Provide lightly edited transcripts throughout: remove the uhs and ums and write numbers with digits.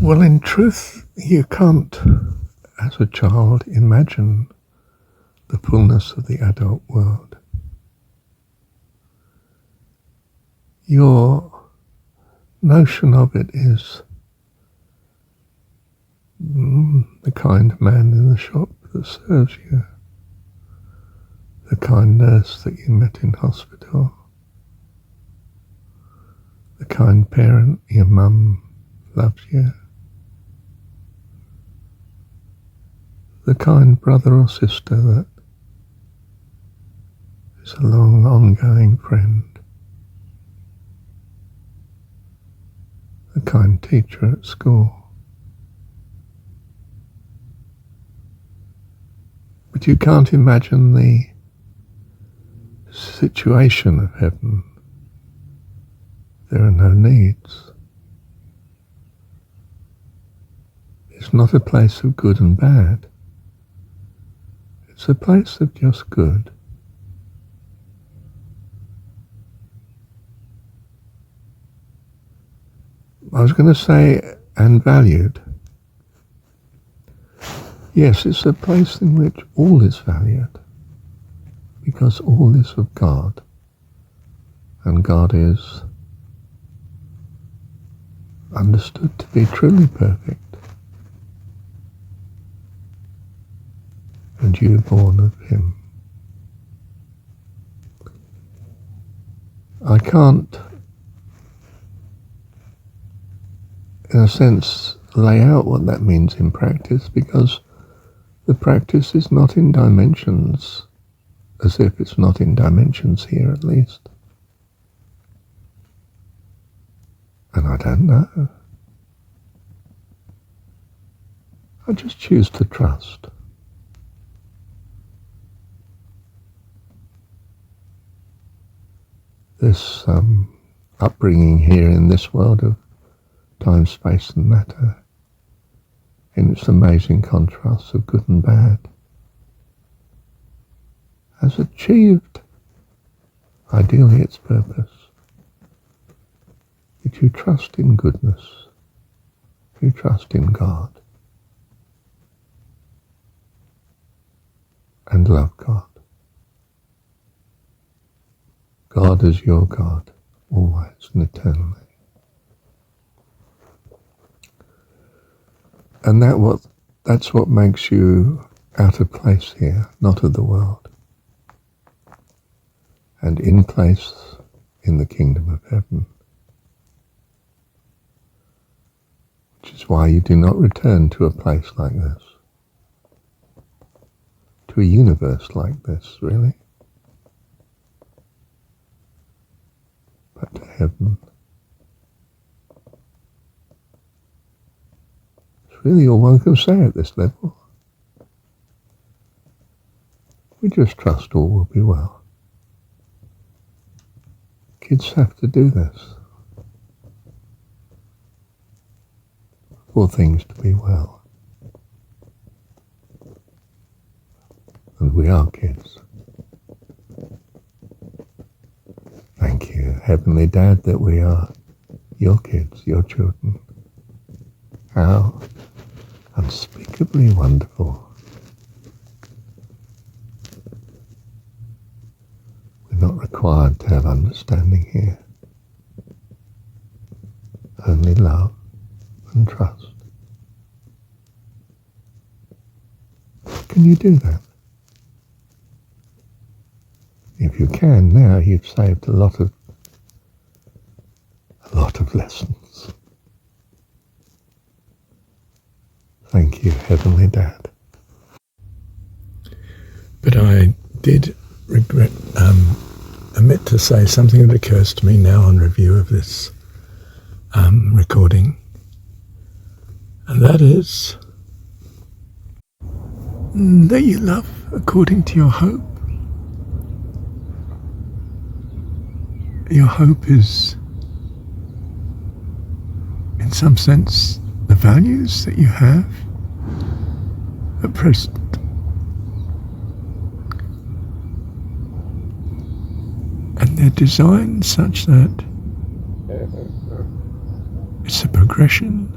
Well, in truth, you can't, as a child, imagine the fullness of the adult world. Your notion of it is the kind man in the shop that serves you, the kind nurse that you met in hospital, the kind parent your mum loves you, the kind brother or sister that is a long ongoing friend, the kind teacher at school. But you can't imagine the situation of heaven. There are no needs. It's not a place of good and bad. It's a place of just good. I was going to say, and valued. Yes, it's a place in which all is valued, because all is of God, and God is understood to be truly perfect, and you born of Him. I can't, in a sense, lay out what that means in practice, because the practice is not in dimensions, as if it's not in dimensions here at least. And I don't know. I just choose to trust. This upbringing here in this world of time, space and matter, in its amazing contrasts of good and bad, has achieved ideally its purpose. If you trust in goodness, if you trust in God and love God, God is your God, always and eternally. And that's what makes you out of place here, not of the world, and in place in the kingdom of heaven. Which is why you do not return to a place like this, to a universe like this, really, but to heaven. It's really all one can say at this level. We just trust all will be well. Kids have to do this for things to be well. And we are kids. Thank you, Heavenly Dad, that we are your kids, your children. How unspeakably wonderful. We're not required to have understanding here. Only love and trust. Can you do that? If you can now, you've saved a lot of lessons. Thank you, Heavenly Dad. But I did omit to say something that occurs to me now on review of this recording, and that is that you love according to your hope. Your hope is, in some sense, the values that you have at present. And they're designed such that it's a progression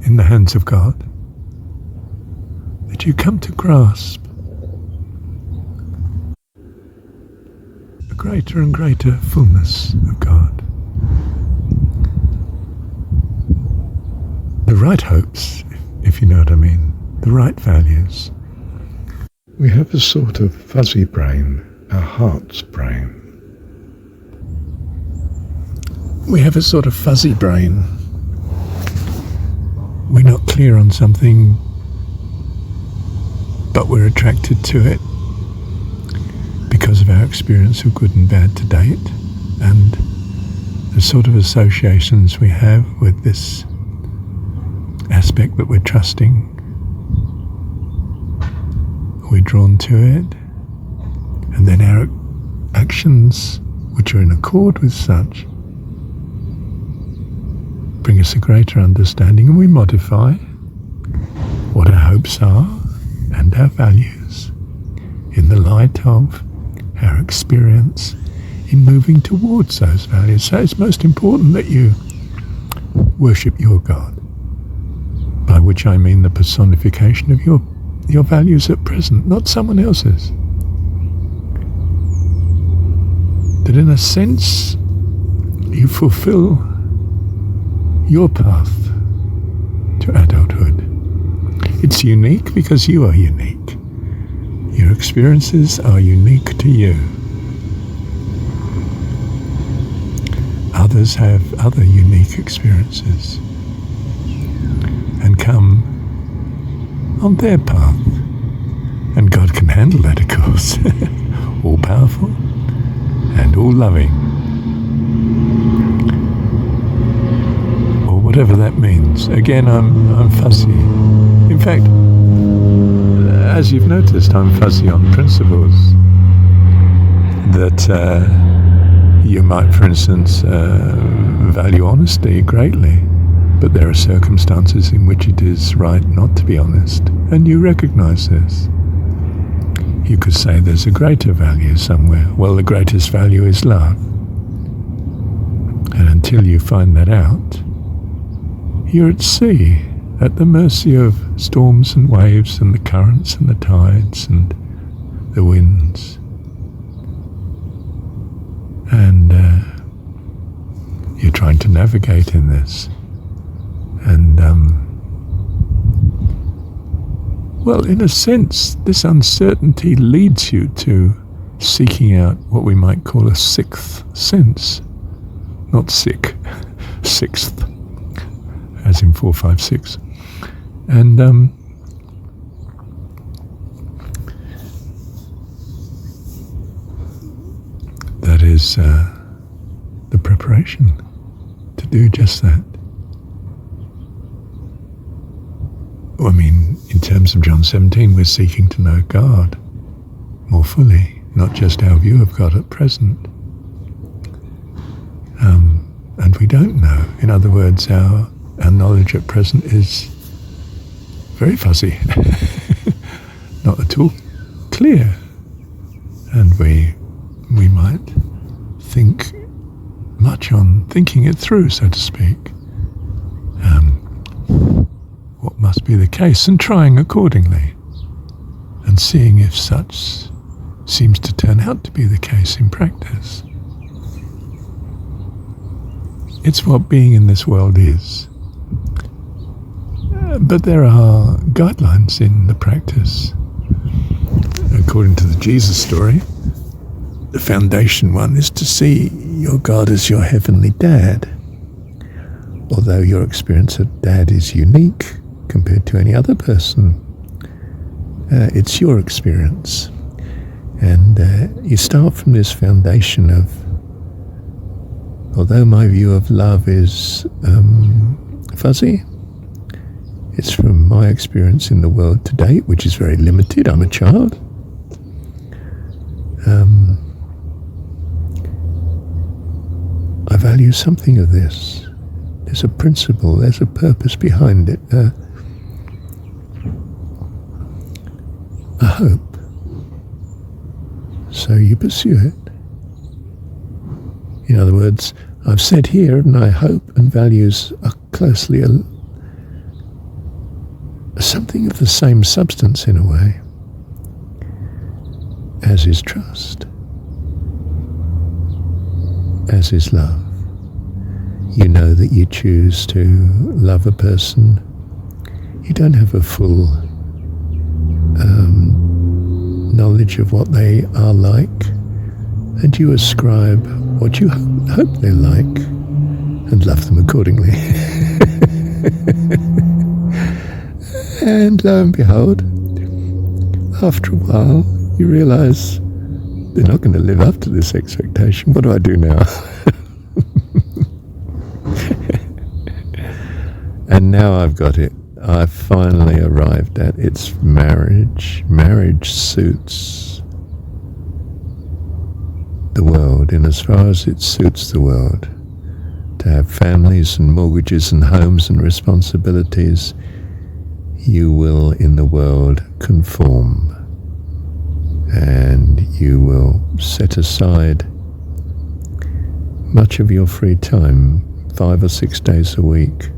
in the hands of God, that you come to grasp a greater and greater fullness of God. The right hopes, if you know what I mean, the right values. We have a sort of fuzzy brain, our heart's brain. We have a sort of fuzzy brain. We're not clear on something, but we're attracted to it because of our experience of good and bad to date, and the sort of associations we have with this aspect that we're trusting. We're drawn to it, and then our actions, which are in accord with such, bring us a greater understanding, and we modify what our hopes are and our values in the light of our experience in moving towards those values. So it's most important that you worship your God, by which I mean the personification of your values at present, not someone else's. That in a sense you fulfill your path to adulthood. It's unique because you are unique. Your experiences are unique to you. Others have other unique experiences and come on their path. And God can handle that, of course. All powerful and all loving. Or whatever that means. Again, I'm fuzzy. In fact, as you've noticed, I'm fuzzy on principles that you might, for instance, value honesty greatly, but there are circumstances in which it is right not to be honest, and you recognize this. You could say there's a greater value somewhere. Well, the greatest value is love. And until you find that out, you're at sea, at the mercy of storms and waves and the currents and the tides and the winds. And you're trying to navigate in this. And, well, in a sense, this uncertainty leads you to seeking out what we might call a sixth sense. Not sick, sixth, as in 4, 5, 6. And that is the preparation to do just that. I mean, in terms of John 17, we're seeking to know God more fully, not just our view of God at present. And we don't know. In other words, our knowledge at present is very fuzzy, not at all clear. And we might think much on thinking it through, so to speak. What must be the case, and trying accordingly, and seeing if such seems to turn out to be the case in practice. It's what being in this world is. But there are guidelines in the practice. According to the Jesus story, the foundation one is to see your God as your heavenly dad. Although your experience of dad is unique compared to any other person, it's your experience. And you start from this foundation of, although my view of love is fuzzy, it's from my experience in the world to date, which is very limited. I'm a child. I value something of this. There's a principle, there's a purpose behind it, a hope. So you pursue it. In other words, I've said here, my hope and values are closely something of the same substance in a way as is trust, as is love. You know that you choose to love a person. You don't have a full knowledge of what they are like, and you ascribe what you hope they're like and love them accordingly. And lo and behold, after a while, you realize they're not going to live up to this expectation. What do I do now? And now I've got it. I've finally arrived at it's marriage. Marriage suits the world in as far as it suits the world. To have families and mortgages and homes and responsibilities, you will in the world conform, and you will set aside much of your free time, 5 or 6 days a week,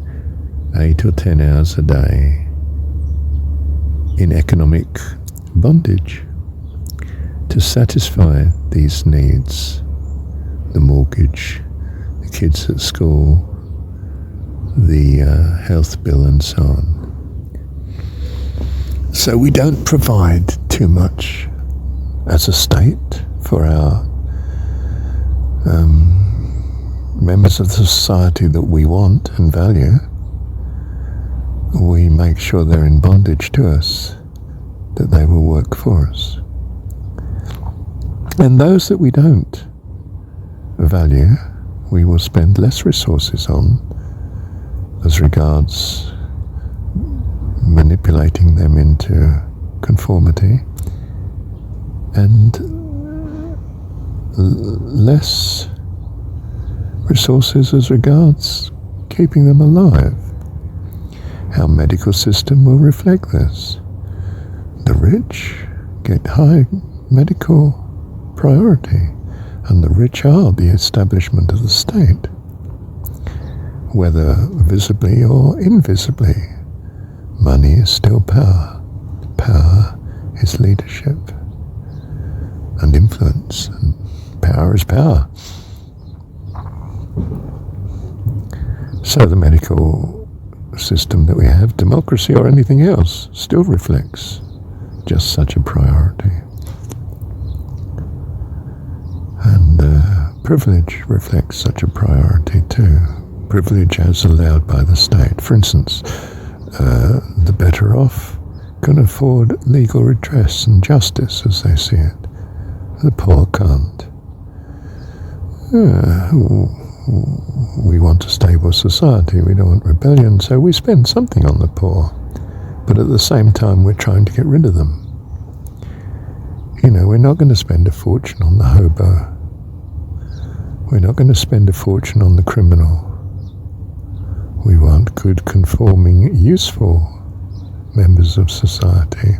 8 or 10 hours a day, in economic bondage to satisfy these needs: the mortgage, the kids at school, the health bill, and so on. So we don't provide too much as a state for our members of the society that we want and value. We make sure they're in bondage to us, that they will work for us. And those that we don't value, we will spend less resources on as regards manipulating them into conformity, and less resources as regards keeping them alive. Our medical system will reflect this. The rich get high medical priority, and the rich are the establishment of the state, whether visibly or invisibly. Money is still power. Power is leadership and influence, and power is power. So the medical system that we have, democracy or anything else, still reflects just such a priority. And privilege reflects such a priority too. Privilege as allowed by the state. For instance, the better off can afford legal redress and justice as they see it. The poor can't. We want a stable society, we don't want rebellion, so we spend something on the poor, but at the same time we're trying to get rid of them. You know, we're not going to spend a fortune on the hobo. We're not going to spend a fortune on the criminal. We want good, conforming, useful members of society.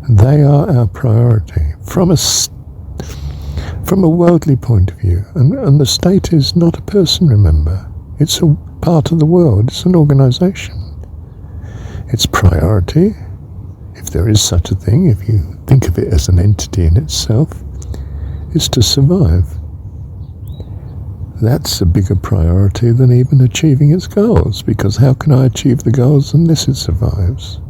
They are our priority from a worldly point of view. And the state is not a person, remember. It's a part of the world. It's an organization. Its priority, if there is such a thing, if you think of it as an entity in itself, is to survive. That's a bigger priority than even achieving its goals, because how can I achieve the goals unless it survives?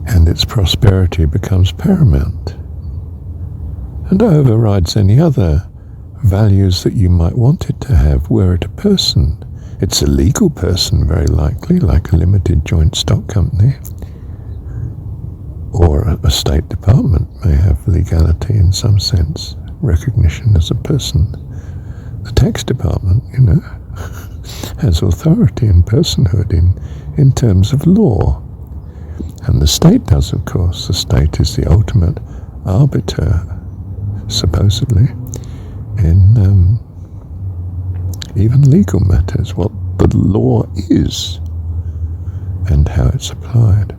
And its prosperity becomes paramount and overrides any other values that you might want it to have. Were it a person, it's a legal person very likely, like a limited joint stock company, or a state department may have legality in some sense, recognition as a person. The tax department, you know, has authority and personhood in terms of law. And the state does, of course. The state is the ultimate arbiter, supposedly, in even legal matters, what the law is and how it's applied.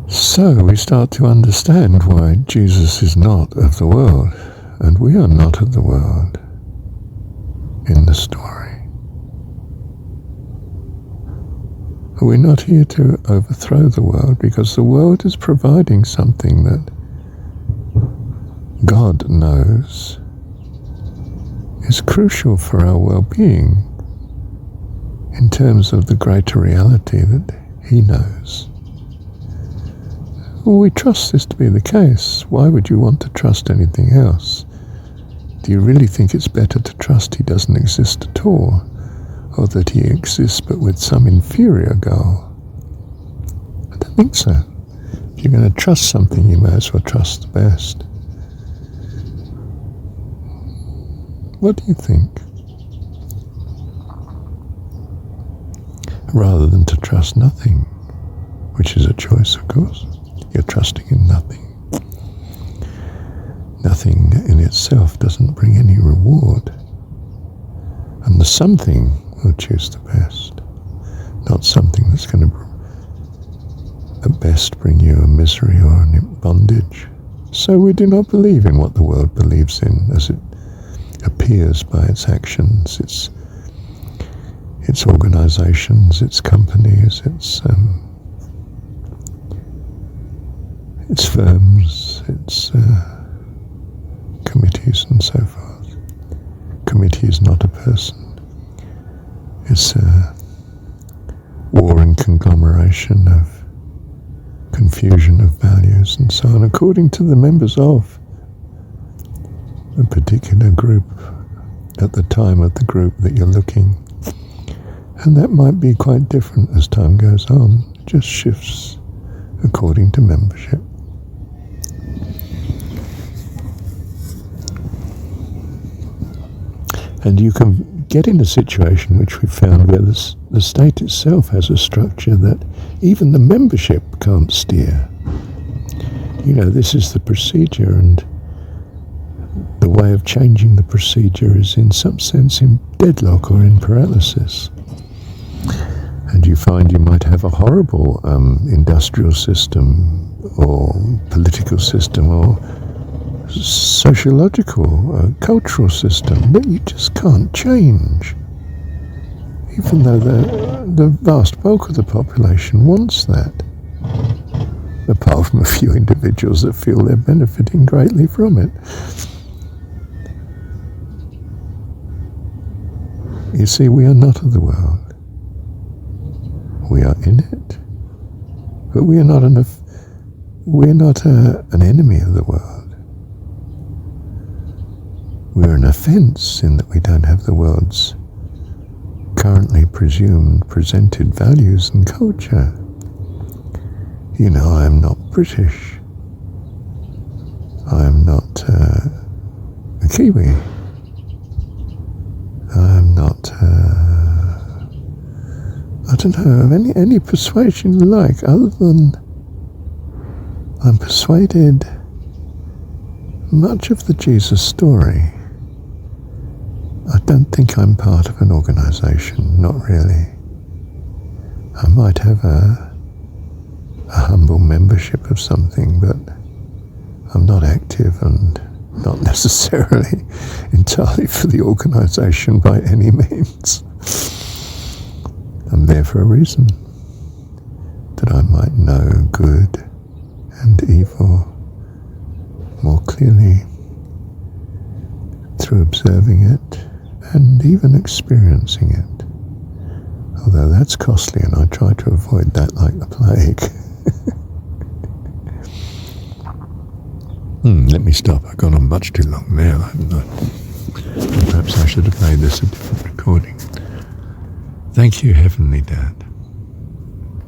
So we start to understand why Jesus is not of the world, and we are not of the world. in the story. We're not here to overthrow the world, because the world is providing something that God knows is crucial for our well-being in terms of the greater reality that He knows. Well, we trust this to be the case. Why would you want to trust anything else? Do you really think it's better to trust He doesn't exist at all, or that He exists but with some inferior goal? I don't think so. If you're going to trust something, you may as well trust the best. What do you think? Rather than to trust nothing, which is a choice, of course. You're trusting in nothing. Nothing in itself doesn't bring any reward. And the something will choose the best, not something that's going to at best bring you a misery or a bondage. So we do not believe in what the world believes in as it appears by its actions, its organizations, its companies, its firms, its committees and so forth. Committee is not a person. It's a warring conglomeration of confusion of values and so on, according to the members of a particular group at the time of the group that you're looking. And that might be quite different as time goes on. It just shifts according to membership. And you can get in a situation which we found where the state itself has a structure that even the membership can't steer. You know, this is the procedure, and the way of changing the procedure is in some sense in deadlock or in paralysis. And you find you might have a horrible industrial system or political system or sociological, cultural system that you just can't change, even though the vast bulk of the population wants that, apart from a few individuals that feel they're benefiting greatly from it. You see, we are not of the world. We are in it, but we are not an enemy of the world. We're an offence in that we don't have the world's currently presented values and culture. You know, I am not British. I am not a Kiwi. I am not, I don't know, of any persuasion you like, other than I'm persuaded much of the Jesus story. I don't think I'm part of an organisation, not really. I might have a humble membership of something, but I'm not active and not necessarily entirely for the organisation by any means. I'm there for a reason, that I might know good and evil more clearly through observing it and even experiencing it. Although that's costly, and I try to avoid that like the plague. Let me stop. I've gone on much too long now, haven't I? Perhaps I should have made this a different recording. Thank you, Heavenly Dad.